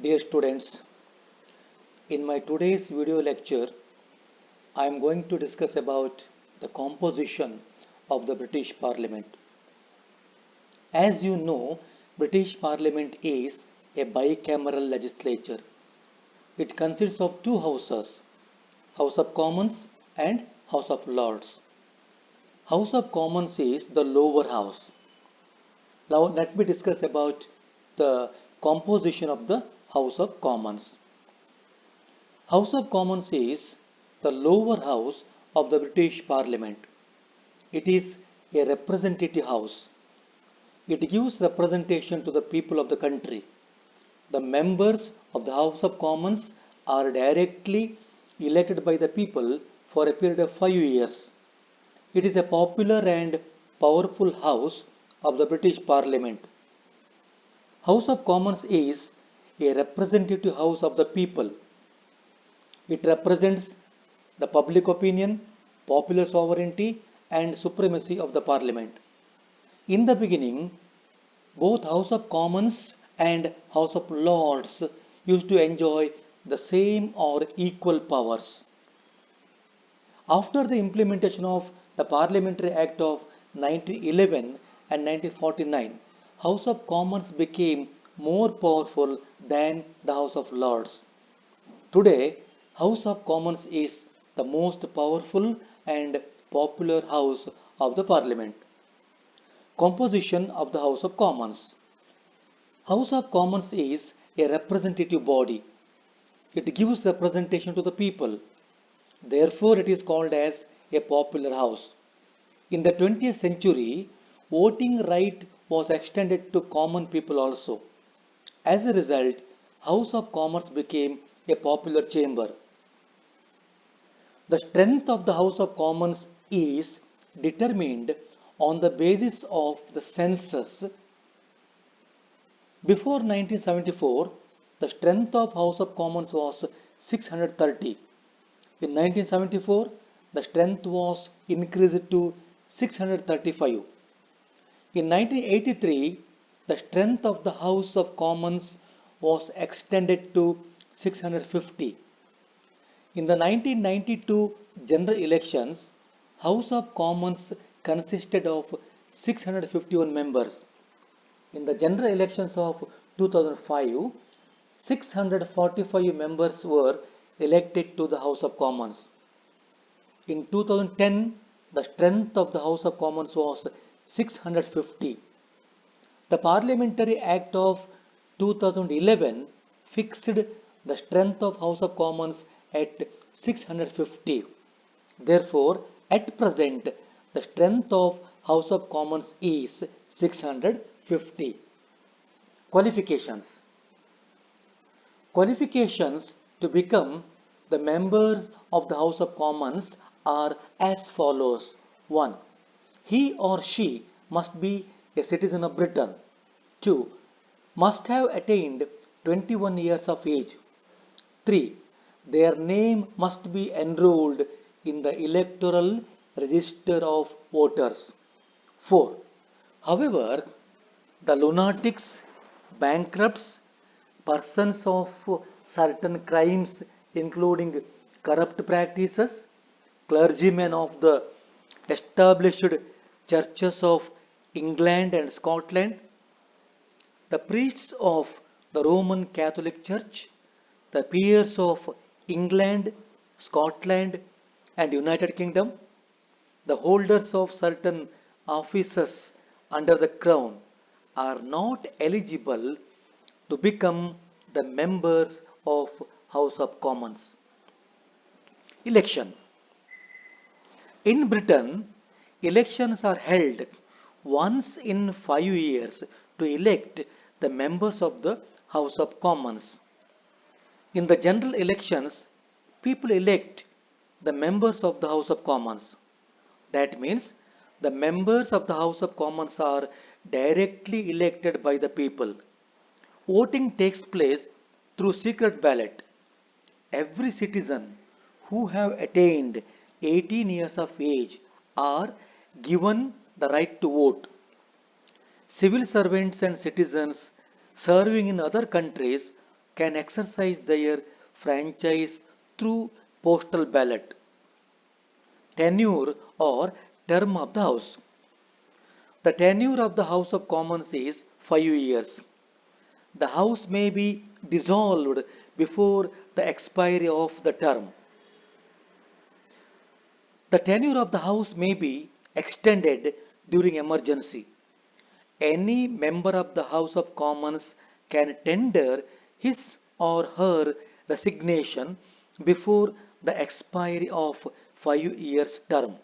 Dear students, in my today's video lecture, I am going to discuss about the composition of the British Parliament. As you know, British Parliament is a bicameral legislature. It consists of two houses, House of Commons and House of Lords. House of Commons is the lower house. Now let me discuss about the composition of the House of Commons. House of Commons is the lower house of the British Parliament. It is a representative house. It gives representation to the people of the country. The members of the House of Commons are directly elected by the people for a period of 5 years. It is a popular and powerful house of the British Parliament. House of Commons is a representative house of the people. It represents the public opinion, popular sovereignty, and supremacy of the Parliament. In the beginning, both House of Commons and House of Lords used to enjoy the same or equal powers. After the implementation of the Parliamentary Act of 1911 and 1949, House of Commons became more powerful than the House of Lords. Today, House of Commons is the most powerful and popular house of the Parliament. Composition of the House of Commons. House of Commons is a representative body. It gives representation to the people. Therefore, it is called as a popular house. In the 20th century, voting right was extended to common people also. As a result, House of Commons became a popular chamber. The strength of the House of Commons is determined on the basis of the census. Before 1974, the strength of House of Commons was 630. In 1974, the strength was increased to 635. In 1983, the strength of the House of Commons was extended to 650. In the 1992 general elections, House of Commons consisted of 651 members. In the general elections of 2005, 645 members were elected to the House of Commons. In 2010, the strength of the House of Commons was 650. The Parliamentary Act of 2011 fixed the strength of House of Commons at 650. Therefore, at present, the strength of House of Commons is 650. Qualifications. Qualifications to become the members of the House of Commons are as follows. 1. He or she must be a citizen of Britain. 2. Must have attained 21 years of age. 3. Their name must be enrolled in the electoral register of voters. 4. However, the lunatics, bankrupts, persons of certain crimes including corrupt practices, clergymen of the established churches of England and Scotland, the priests of the Roman Catholic Church, the peers of England, Scotland, and United Kingdom, the holders of certain offices under the Crown are not eligible to become the members of House of Commons. Election. In Britain, elections are held once in 5 years to elect the members of the House of Commons. In the general elections, people elect the members of the House of Commons. That means the members of the House of Commons are directly elected by the people. Voting takes place through secret ballot. Every citizen who have attained 18 years of age are given the right to vote. Civil servants and citizens serving in other countries can exercise their franchise through postal ballot. Tenure or term of the House. The tenure of the House of Commons is 5 years. The House may be dissolved before the expiry of the term. The tenure of the House may be extended during emergency. Any member of the House of Commons can tender his or her resignation before the expiry of 5 years term.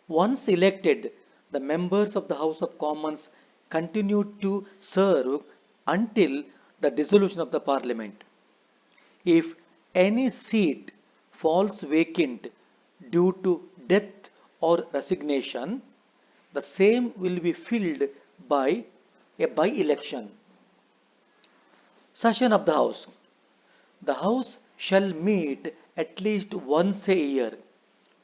Once elected, the members of the House of Commons continue to serve until the dissolution of the Parliament. If any seat falls vacant due to death or resignation, the same will be filled by a by-election. Session of the House. The House shall meet at least once a year.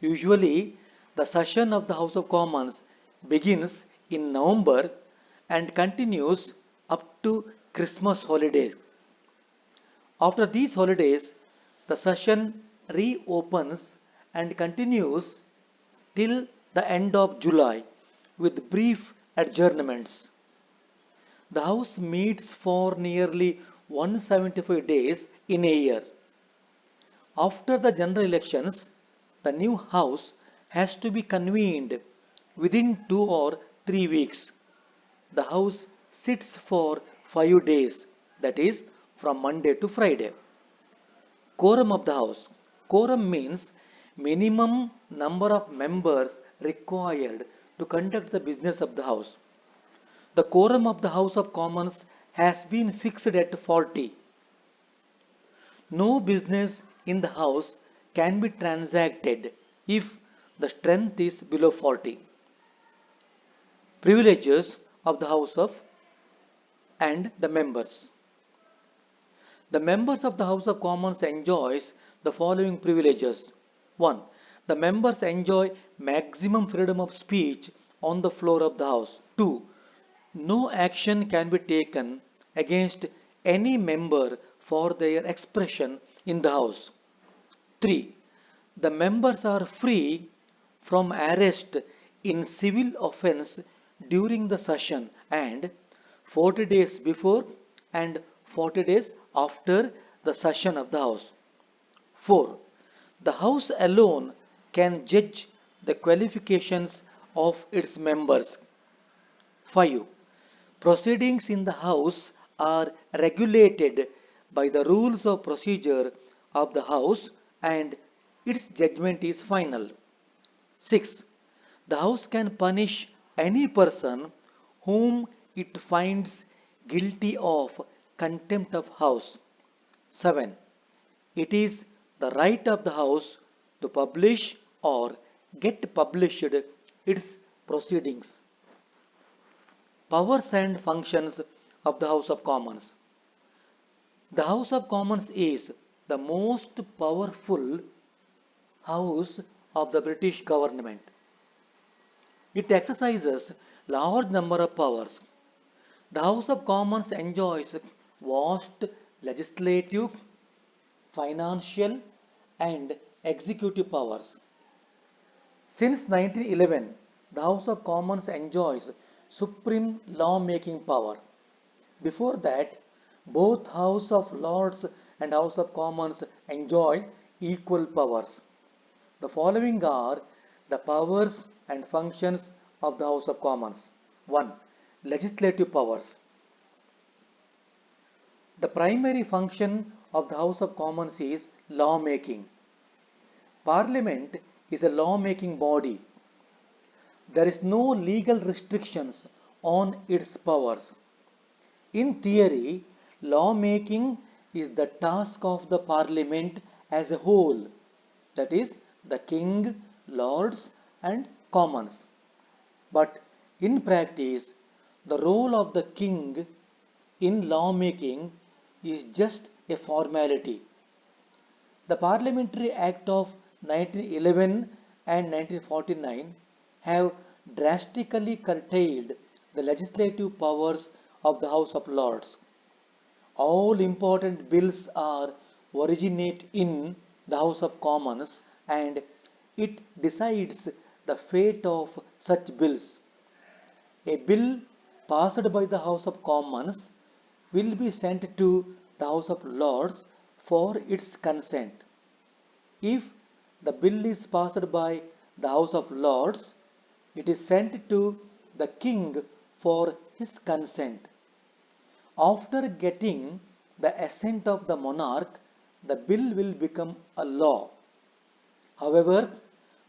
Usually, the session of the House of Commons begins in November and continues up to Christmas holidays. After these holidays, the session reopens and continues till the end of July with brief adjournments. The House meets for nearly 175 days in a year. After the general elections, the new House has to be convened within 2 or 3 weeks. The House sits for 5 days, that is, from Monday to Friday. Quorum of the House. Quorum means minimum number of members required to conduct the business of the House. The quorum of the House of Commons has been fixed at 40. No business in the House can be transacted if the strength is below 40. Privileges of the House of and the members. The members of the House of Commons enjoys the following privileges. 1. The members enjoy maximum freedom of speech on the floor of the House. 2. No action can be taken against any member for their expression in the House. 3. The members are free from arrest in civil offence during the session and 40 days before and 40 days after the session of the House. 4. The House alone can judge the qualifications of its members. 5. Proceedings in the House are regulated by the rules of procedure of the House and its judgment is final. 6. The House can punish any person whom it finds guilty of contempt of House. 7. It is the right of the House to publish or get published its proceedings. Powers and functions of the House of Commons. The House of Commons is the most powerful house of the British government. It exercises large number of powers. The House of Commons enjoys vast legislative, financial and executive powers. Since 1911, the House of Commons enjoys supreme law-making power. Before that, both House of Lords and House of Commons enjoy equal powers. The following are the powers and functions of the House of Commons. 1. Legislative powers. The primary function of the House of Commons is law-making. Parliament is a law-making body. There is no legal restrictions on its powers. In theory, law-making is the task of the Parliament as a whole, that is, the King, Lords and Commons. But in practice, the role of the King in lawmaking is just a formality. The Parliamentary Act of 1911 and 1949 have drastically curtailed the legislative powers of the House of Lords. All important bills are originate in the House of Commons and it decides the fate of such bills. A bill passed by the House of Commons will be sent to the House of Lords for its consent. If the bill is passed by the House of Lords, it is sent to the King for his consent. After getting the assent of the monarch, the bill will become a law. However,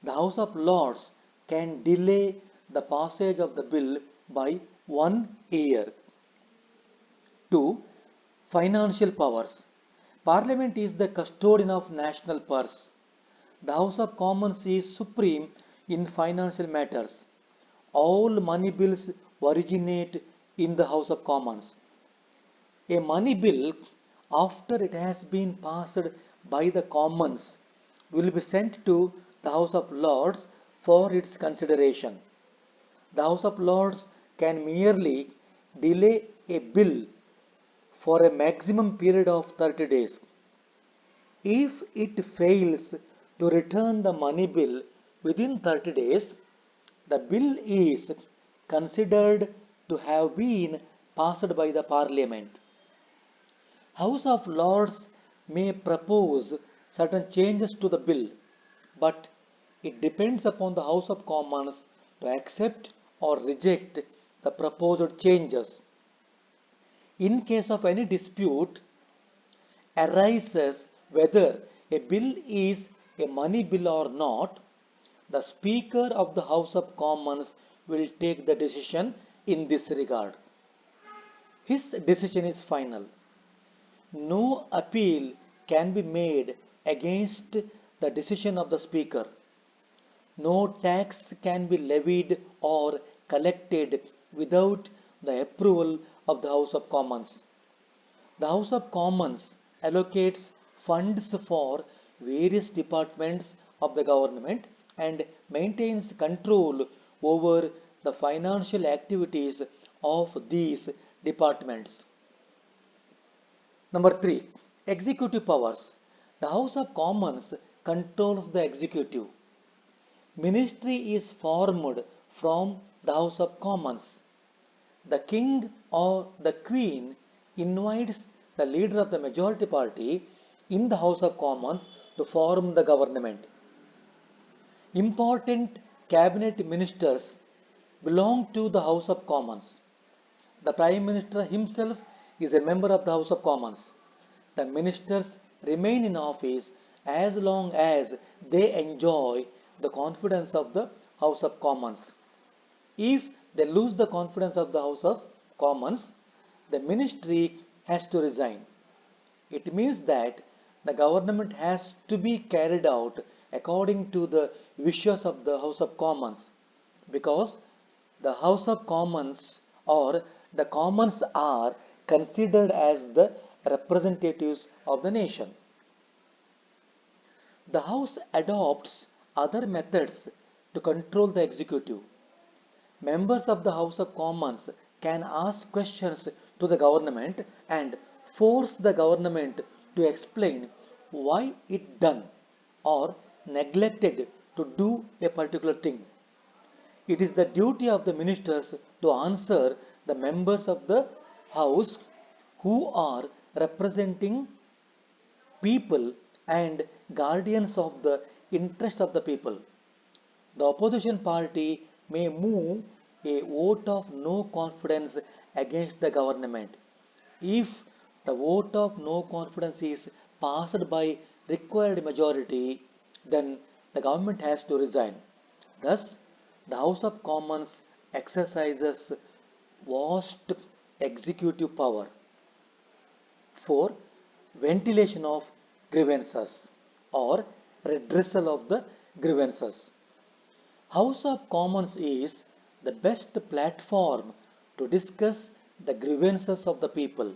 the House of Lords can delay the passage of the bill by 1 year. 2. Financial powers. Parliament is the custodian of national purse. The House of Commons is supreme in financial matters. All money bills originate in the House of Commons. A money bill, after it has been passed by the Commons, will be sent to the House of Lords for its consideration. The House of Lords can merely delay a bill for a maximum period of 30 days. If it fails to return the money bill within 30 days, the bill is considered to have been passed by the Parliament. House of Lords may propose certain changes to the bill, but it depends upon the House of Commons to accept or reject the proposed changes. In case of any dispute arises whether a bill is a money bill or not, the Speaker of the House of Commons will take the decision in this regard. His decision is final. No appeal can be made against the decision of the Speaker. No tax can be levied or collected without the approval of the House of Commons. The House of Commons allocates funds for various departments of the government and maintains control over the financial activities of these departments. Number 3. Executive powers. The House of Commons controls the executive. Ministry is formed from the House of Commons. The King or the Queen invites the leader of the majority party in the House of Commons to form the government. Important cabinet ministers belong to the House of Commons. The Prime Minister himself is a member of the House of Commons. The ministers remain in office as long as they enjoy the confidence of the House of Commons. If they lose the confidence of the House of Commons, the ministry has to resign. It means that the government has to be carried out according to the wishes of the House of Commons because the House of Commons or the Commons are considered as the representatives of the nation. The House adopts other methods to control the executive. Members of the House of Commons can ask questions to the government and force the government to explain why it done or neglected to do a particular thing. It is the duty of the ministers to answer the members of the House who are representing people and guardians of the interest of the people. The opposition party may move a vote of no confidence against the government. If the vote of no confidence is passed by required majority, then the government has to resign. Thus, the House of Commons exercises vast executive power. 4. Ventilation of grievances or redressal of the grievances. House of Commons is the best platform to discuss the grievances of the people.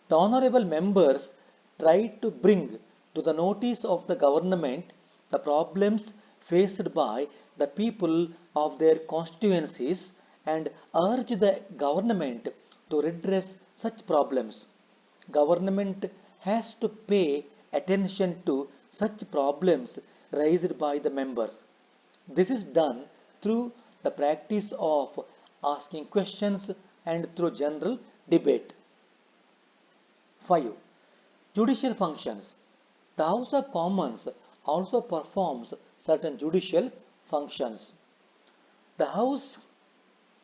The honorable members try to bring to the notice of the government the problems faced by the people of their constituencies and urge the government to redress such problems. Government has to pay attention to such problems raised by the members. This is done through the practice of asking questions and through general debate. 5. Judicial functions. The House of Commons also performs certain judicial functions. The House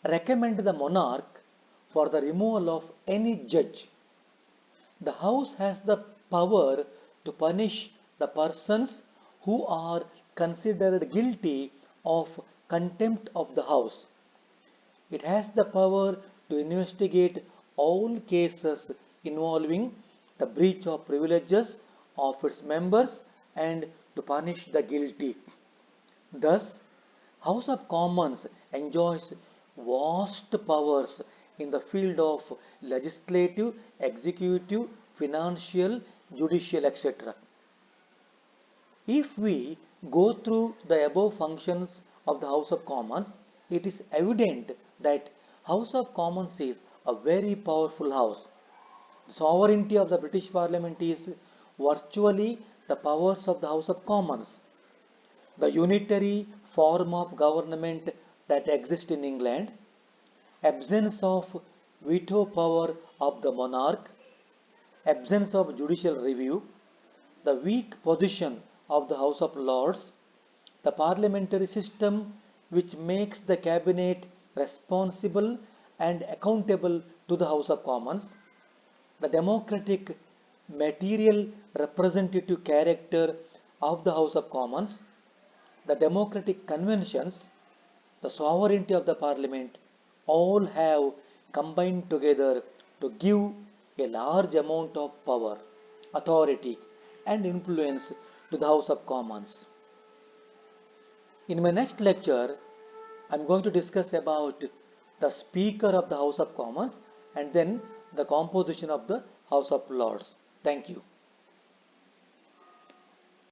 recommends the monarch for the removal of any judge. The House has the power to punish the persons who are considered guilty of contempt of the House. It has the power to investigate all cases involving the breach of privileges of its members and to punish the guilty. Thus, House of Commons enjoys vast powers in the field of legislative, executive, financial, judicial, etc. If we go through the above functions of the House of Commons, it is evident that House of Commons is a very powerful house. The sovereignty of the British Parliament is virtually the powers of the House of Commons. The unitary form of government that exists in England, absence of veto power of the monarch, absence of judicial review, the weak position of the House of Lords, the parliamentary system which makes the cabinet responsible and accountable to the House of Commons, the democratic material representative character of the House of Commons, the democratic conventions, the sovereignty of the parliament, all have combined together to give a large amount of power, authority, and influence to the House of Commons. In my next lecture, I am going to discuss about the Speaker of the House of Commons and then the composition of the House of Lords. Thank you.